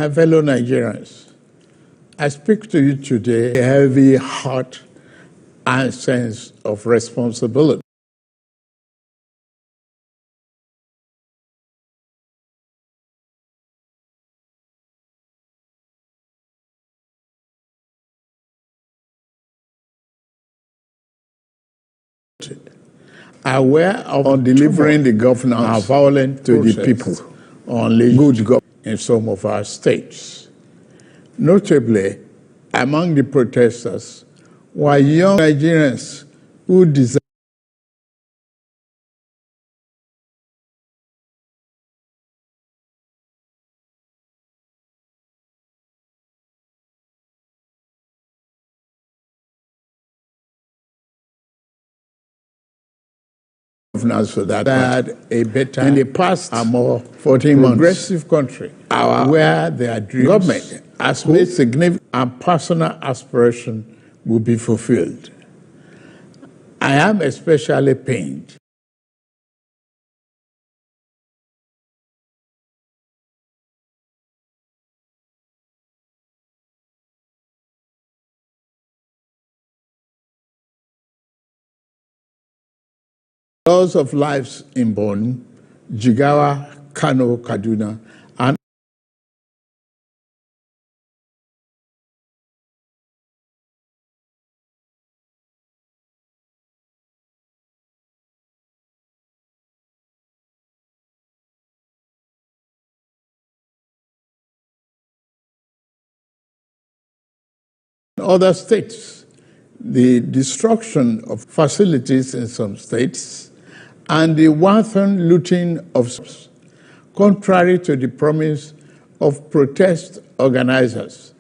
My fellow Nigerians, I speak to you today with a heavy heart and sense of responsibility. Aware of delivering the governance violent to the people, unleashed good government in some of our states. Notably, among the protesters were young Nigerians who deserve governance for that had a better in the past and more 14 progressive country where their dreams government has made significant and personal aspiration will be fulfilled. I am especially pained loss of lives in Borno, Jigawa, Kano, Kaduna, and other states, the destruction of facilities in some states, and the wanton looting of shops, contrary to the promise of protest organizers.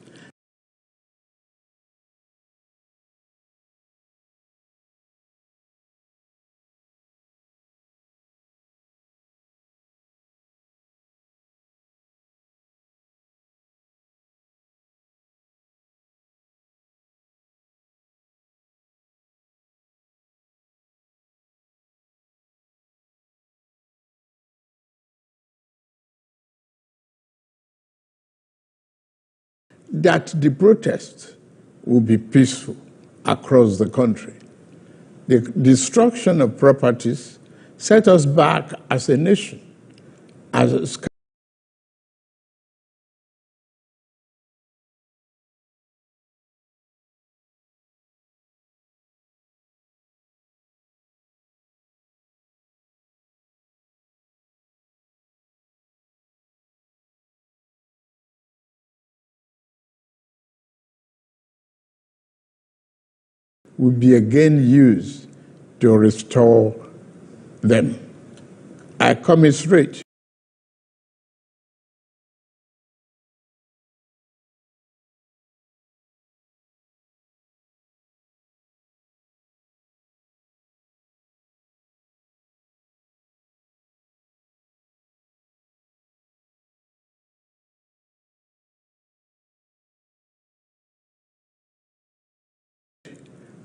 That the protest will be peaceful across the country. The destruction of properties set us back as a nation, as a will be again used to restore them. I commiserate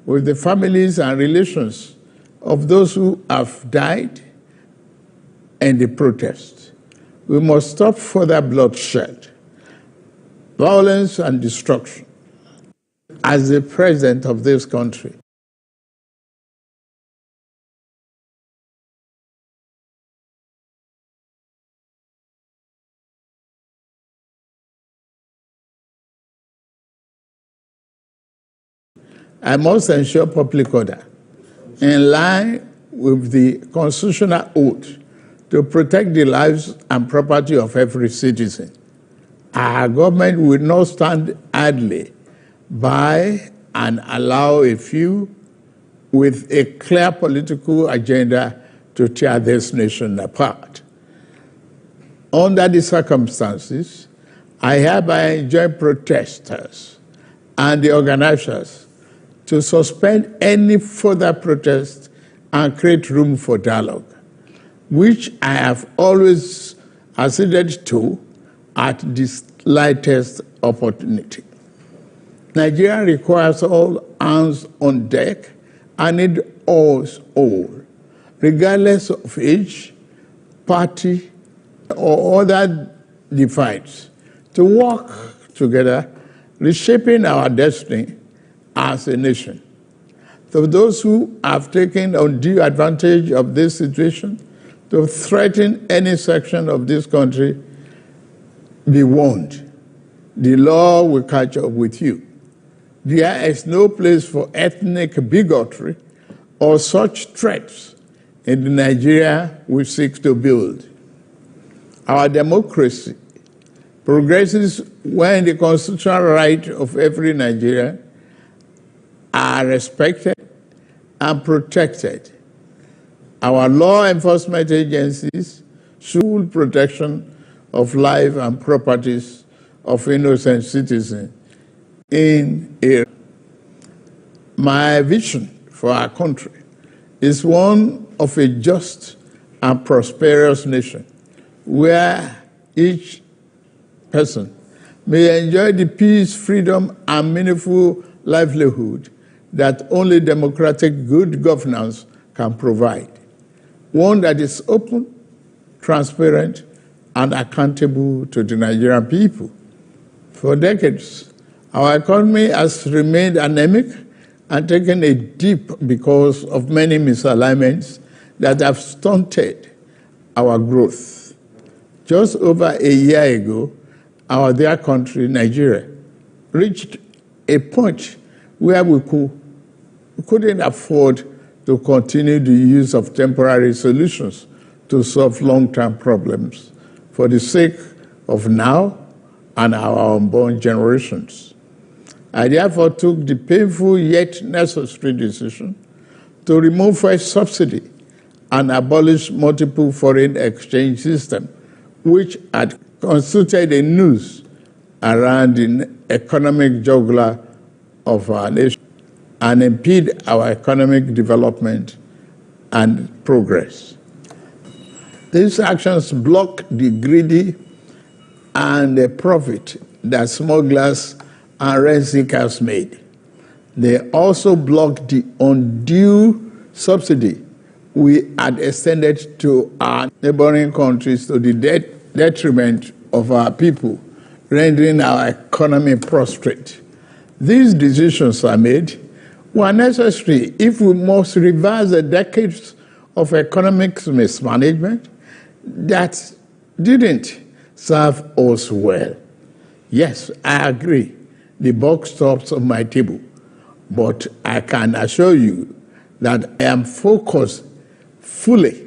with the families and relations of those who have died in the protest. We must stop further bloodshed, violence, and destruction. As the president of this country, I must ensure public order in line with the constitutional oath to protect the lives and property of every citizen. Our government will not stand idly by and allow a few with a clear political agenda to tear this nation apart. Under the circumstances, I hereby enjoin protesters and the organizers to suspend any further protest and create room for dialogue, which I have always acceded to at the slightest opportunity. Nigeria requires all hands on deck and need us all, regardless of age, party, or other divides, to work together, reshaping our destiny as a nation. To those who have taken undue advantage of this situation to threaten any section of this country, be warned. The law will catch up with you. There is no place for ethnic bigotry or such threats in the Nigeria we seek to build. Our democracy progresses when the constitutional rights of every Nigerian are respected and protected. Our law enforcement agencies should protection of life and properties of innocent citizens in a. My vision for our country is one of a just and prosperous nation where each person may enjoy the peace, freedom, and meaningful livelihood that only democratic good governance can provide. One that is open, transparent, and accountable to the Nigerian people. For decades, our economy has remained anemic and taken a dip because of many misalignments that have stunted our growth. Just over a year ago, our dear country, Nigeria, reached a point where we couldn't afford to continue the use of temporary solutions to solve long-term problems for the sake of now and our unborn generations. I therefore took the painful yet necessary decision to remove fuel subsidy and abolish multiple foreign exchange systems, which had constituted a noose around the economic jugular of our nation and impede our economic development and progress. These actions block the greedy and the profit that smugglers and rent seekers made. They also block the undue subsidy we had extended to our neighboring countries to the detriment of our people, rendering our economy prostrate. These decisions are made were necessary if we must reverse the decades of economic mismanagement that didn't serve us well. Yes, I agree, the buck stops on my table, but I can assure you that I am focused fully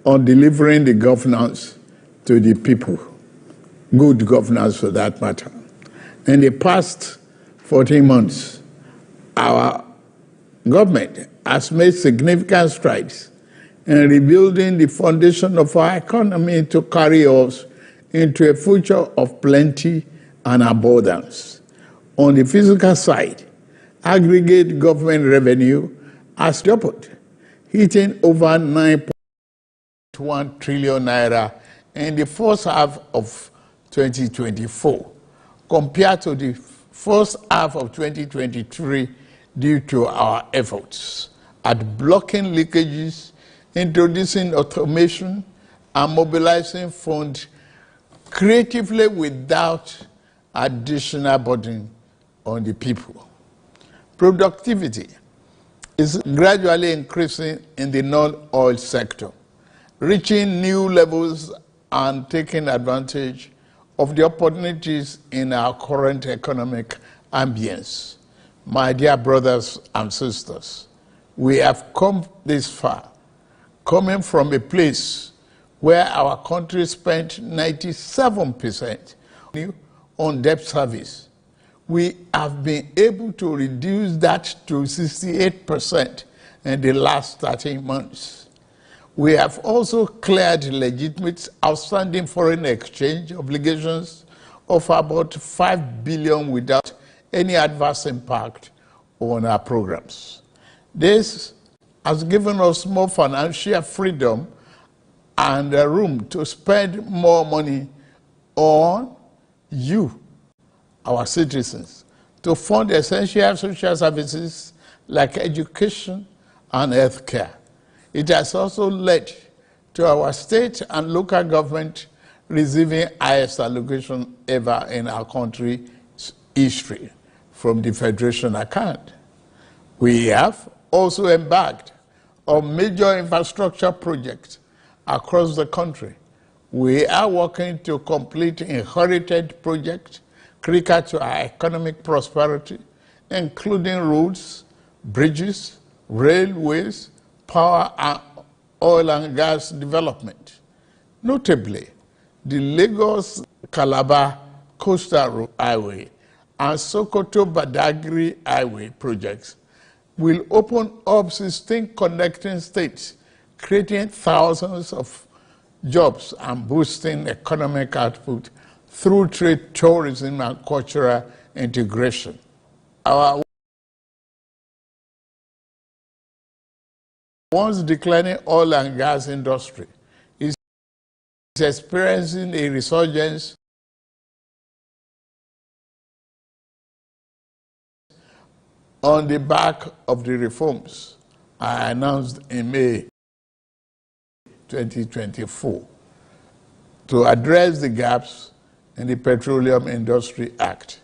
on delivering the governance to the people, good governance for that matter. In the past 14 months, our government has made significant strides in rebuilding the foundation of our economy to carry us into a future of plenty and abundance. On the fiscal side, aggregate government revenue has doubled, hitting over 9.1 trillion naira in the first half of 2024, compared to the first half of 2023, due to our efforts at blocking leakages, introducing automation, and mobilizing funds creatively without additional burden on the people. Productivity is gradually increasing in the non-oil sector, reaching new levels and taking advantage of the opportunities in our current economic ambience. My dear brothers and sisters, we have come this far, coming from a place where our country spent 97% on debt service. We have been able to reduce that to 68% in the last 13 months. We have also cleared legitimate outstanding foreign exchange obligations of about 5 billion without any adverse impact on our programs. This has given us more financial freedom and room to spend more money on you, our citizens, to fund essential social services like education and healthcare. It has also led to our state and local government receiving highest allocation ever in our country's history from the Federation account. We have also embarked on major infrastructure projects across the country. We are working to complete inherited projects critical to our economic prosperity, including roads, bridges, railways, power, and oil and gas development. Notably, the Lagos-Calabar Coastal Highway and Sokoto-Badagry Highway projects will open up 16 connecting states, creating thousands of jobs and boosting economic output through trade, tourism, and cultural integration. Our once declining oil and gas industry is experiencing a resurgence on the back of the reforms I announced in May 2024 to address the gaps in the Petroleum Industry Act.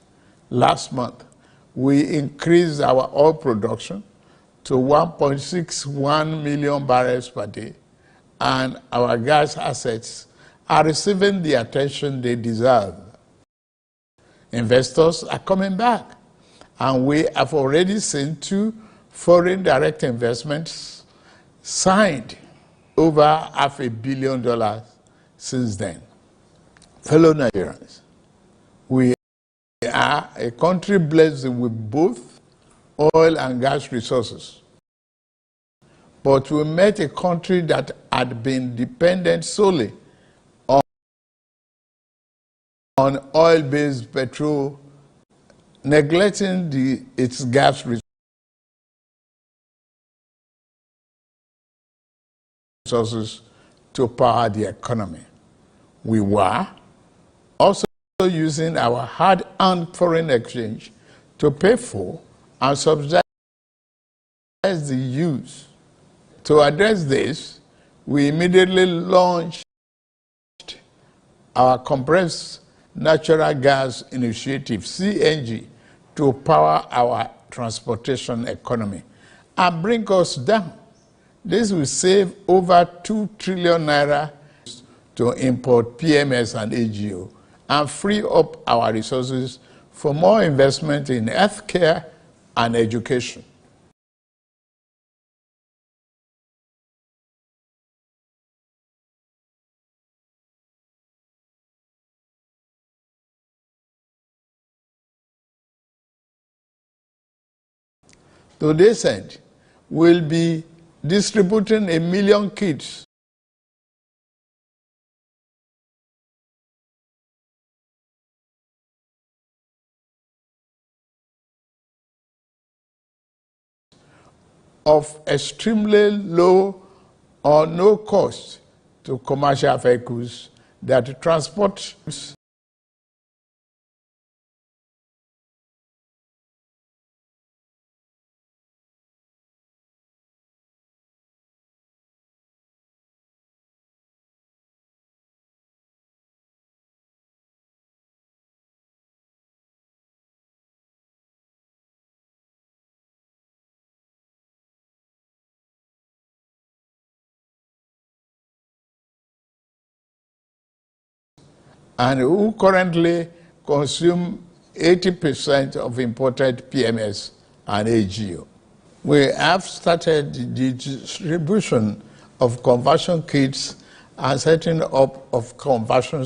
Last month, we increased our oil production to 1.61 million barrels per day, and our gas assets are receiving the attention they deserve. Investors are coming back, and we have already seen 2 foreign direct investments signed over $500 million since then. Fellow Nigerians, we are a country blessed with both oil and gas resources, but we met a country that had been dependent solely on oil-based petrol, neglecting its gas resources to power the economy. We were also using our hard-earned foreign exchange to pay for and subsidize the use. To address this, we immediately launched our compressed natural gas initiative, CNG, to power our transportation economy and bring us down. This will save over 2 trillion naira to import PMS and AGO and free up our resources for more investment in healthcare and education. To this end, will be distributing 1 million kits of extremely low or no cost to commercial vehicles that transport and who currently consume 80% of imported PMS and AGO. We have started the distribution of conversion kits and setting up of conversion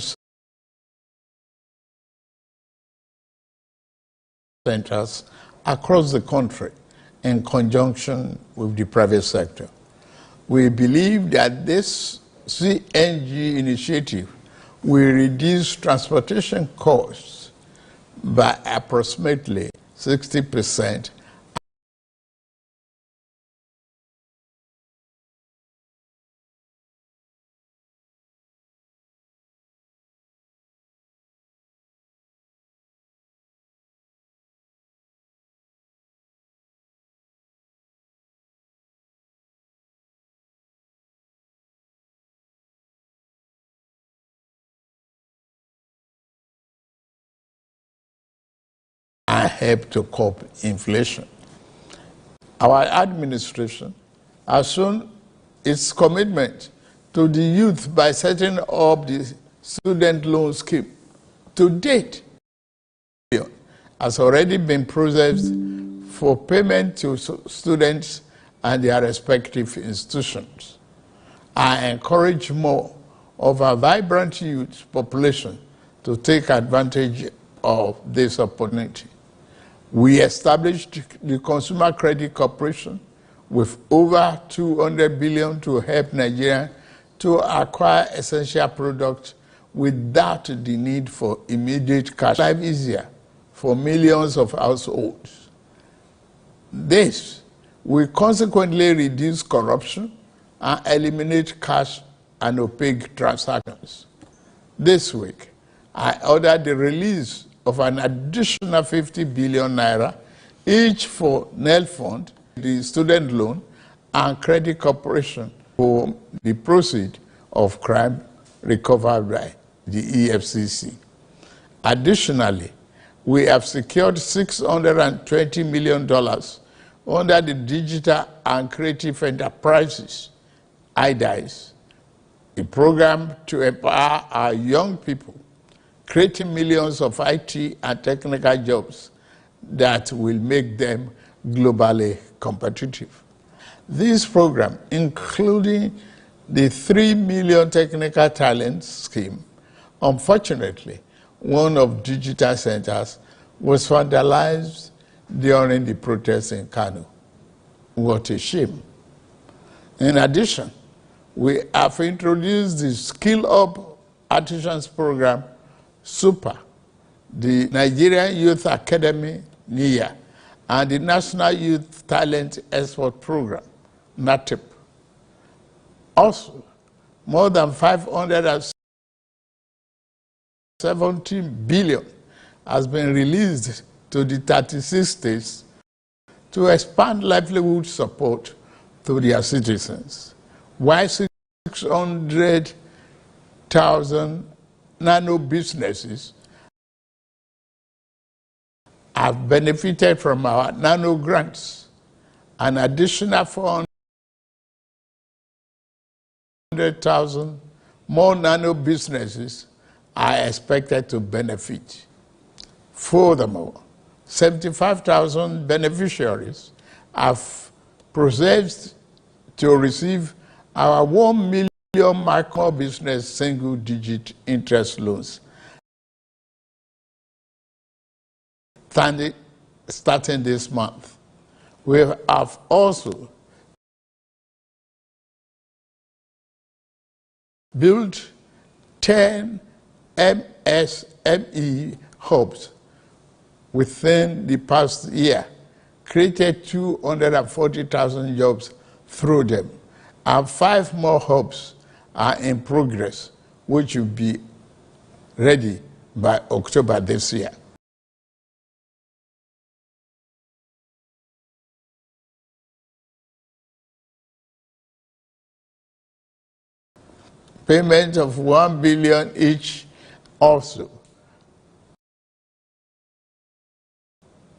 centers across the country in conjunction with the private sector. We believe that this CNG initiative will reduce transportation costs by approximately 60% and help to curb inflation. Our administration has shown its commitment to the youth by setting up the student loan scheme. To date, has already been processed for payment to students and their respective institutions. I encourage more of our vibrant youth population to take advantage of this opportunity. We established the Consumer Credit Corporation with over $200 billion to help Nigeria to acquire essential products without the need for immediate cash. Life easier for millions of households. This will consequently reduce corruption and eliminate cash and opaque transactions. This week, I ordered the release of an additional 50 billion naira, each for NEL Fund, the student loan, and credit corporation for the proceeds of crime recovered by the EFCC. Additionally, we have secured $620 million under the Digital and Creative Enterprises, IDICE, a program to empower our young people, creating millions of IT and technical jobs that will make them globally competitive. This program, including the 3 million technical talent scheme, unfortunately, one of digital centers was vandalized during the protests in Kano. What a shame. In addition, we have introduced the Skill Up Artisans program, SUPER, the Nigerian Youth Academy, NIA, and the National Youth Talent Export Program, NATIP. Also, more than 570 billion has been released to the 36 states to expand livelihood support to their citizens, while 600,000 nano businesses have benefited from our nano grants. An additional 400,000 more nano businesses are expected to benefit. Furthermore, 75,000 beneficiaries have processed to receive our 1 million micro business single-digit interest loans starting this month. We have also built 10 MSME hubs within the past year, created 240,000 jobs through them, and 5 more hubs are in progress, which will be ready by October this year. Payment of $1 billion each also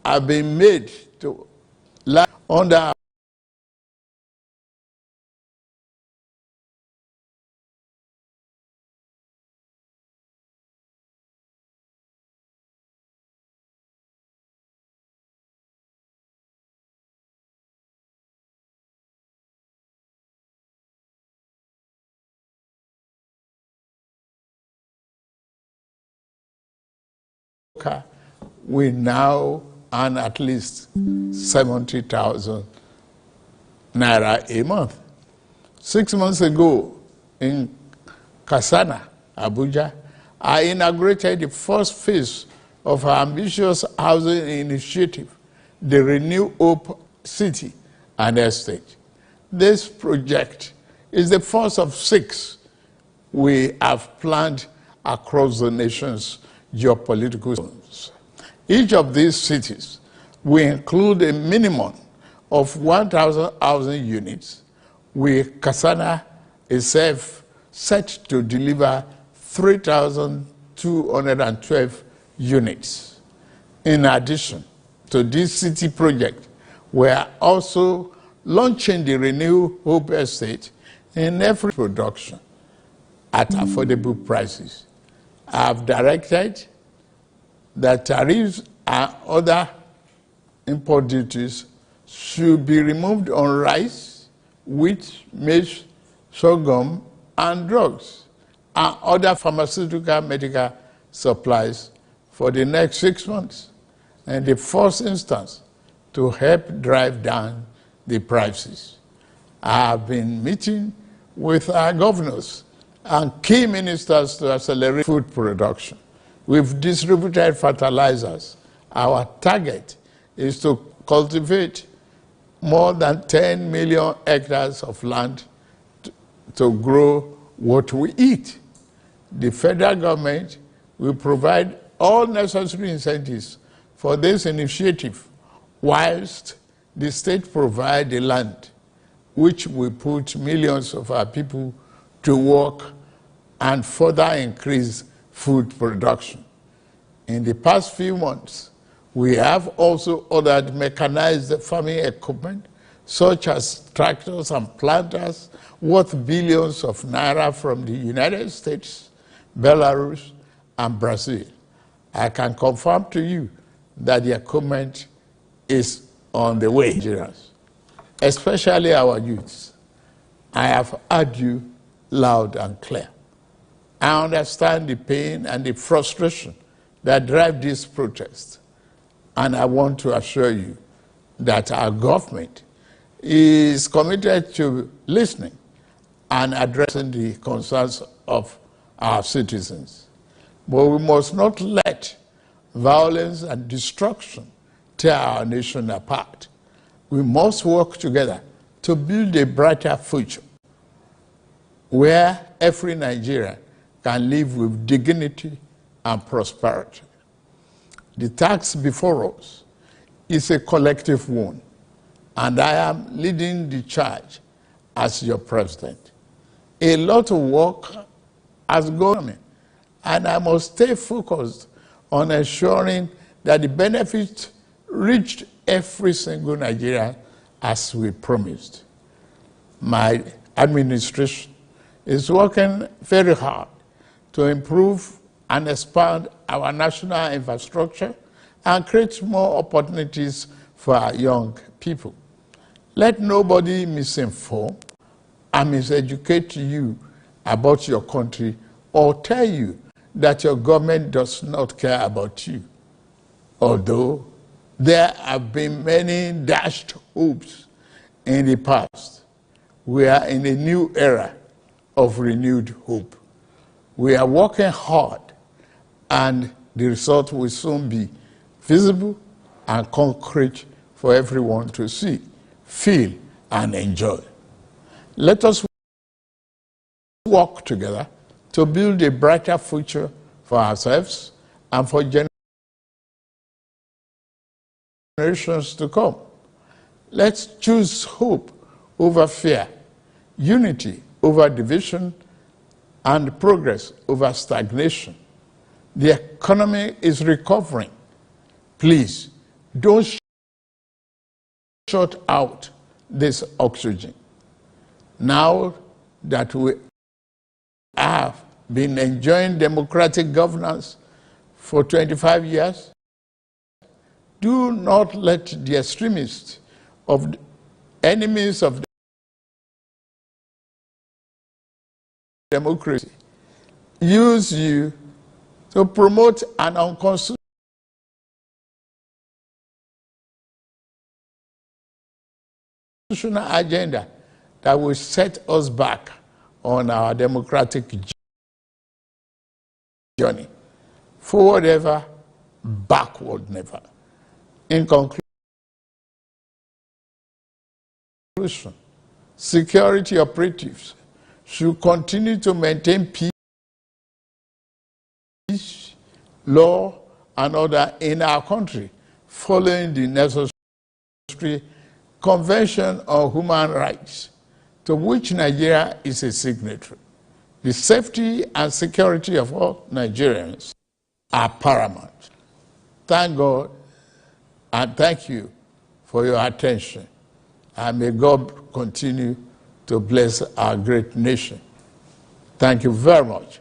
have been made to under we now earn at least 70,000 naira a month. 6 months ago in Kasana, Abuja, I inaugurated the first phase of our ambitious housing initiative, the Renew Hope City and Estate. This project is the first of 6 we have planned across the nation's geopolitical zones. Each of these cities will include a minimum of 1,000 housing units, with Kasana itself set to deliver 3,212 units. In addition to this city project, we are also launching the Renew Hope Estate in every production at affordable prices. I have directed that tariffs and other import duties should be removed on rice, wheat, maize, sorghum, and drugs, and other pharmaceutical medical supplies for the next 6 months, in the first instance, to help drive down the prices. I have been meeting with our governors and key ministers to accelerate food production. We've distributed fertilizers. Our target is to cultivate more than 10 million hectares of land to grow what we eat. The federal government will provide all necessary incentives for this initiative, whilst the state provides the land, which will put millions of our people to work and further increase food production. In the past few months, we have also ordered mechanized farming equipment, such as tractors and planters, worth billions of naira from the United States, Belarus, and Brazil. I can confirm to you that the equipment is on the way. Nigerians, especially our youths, I have heard you loud and clear. I understand the pain and the frustration that drive this protest, and I want to assure you that our government is committed to listening and addressing the concerns of our citizens. But we must not let violence and destruction tear our nation apart. We must work together to build a brighter future where every Nigerian can live with dignity and prosperity. The task before us is a collective one, and I am leading the charge as your president. A lot of work has gone on, and I must stay focused on ensuring that the benefits reached every single Nigerian as we promised. My administration is working very hard to improve and expand our national infrastructure and create more opportunities for our young people. Let nobody misinform and miseducate you about your country or tell you that your government does not care about you. Although there have been many dashed hopes in the past, we are in a new era of renewed hope. We are working hard, and the result will soon be visible and concrete for everyone to see, feel, and enjoy. Let us work together to build a brighter future for ourselves and for generations to come. Let's choose hope over fear, unity over division, and progress over stagnation. The economy is recovering. Please, don't shut out this oxygen. Now that we have been enjoying democratic governance for 25 years, do not let the extremists of enemies of democracy use you to promote an unconstitutional agenda that will set us back on our democratic journey. Forward ever, backward never. In conclusion, security operatives should continue to maintain peace, law, and order in our country, following the necessary Convention on Human Rights, to which Nigeria is a signatory. The safety and security of all Nigerians are paramount. Thank God and thank you for your attention. And may God continue to bless our great nation. Thank you very much.